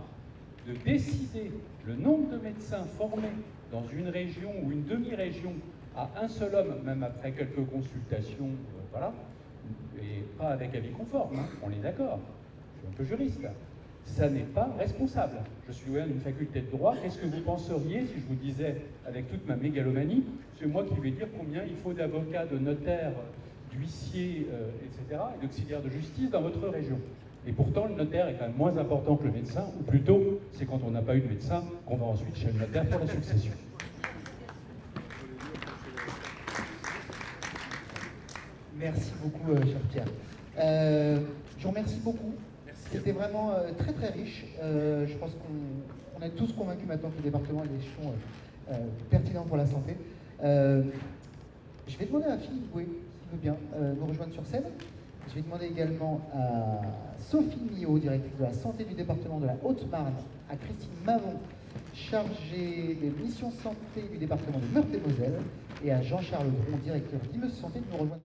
de décider le nombre de médecins formés dans une région ou une demi-région à un seul homme, même après quelques consultations, voilà, et pas avec avis conforme, on est d'accord, je suis un peu juriste, ça n'est pas responsable. Je suis doyen d'une faculté de droit, qu'est-ce que vous penseriez si je vous disais, avec toute ma mégalomanie, c'est moi qui vais dire combien il faut d'avocats, de notaires, d'huissiers, etc., et d'auxiliaires de justice dans votre région? Et pourtant, le notaire est quand même moins important que le médecin, ou plutôt, c'est quand on n'a pas eu de médecin qu'on va ensuite chez le notaire pour la succession. Merci beaucoup, cher Pierre. Je vous remercie beaucoup. C'était vraiment très très riche. Je pense qu'on est tous convaincus maintenant que le département est l'échelon pertinent pour la santé. Je vais demander à Philippe Boué, s'il veut bien, nous rejoindre sur scène. Je vais demander également à Sophie Millot, directrice de la santé du département de la Haute-Marne, à Christine Mavon, chargée des missions santé du département de Meurthe-et-Moselle, et à Jean-Charles Dron, directeur d'Imeuse Santé, de nous rejoindre.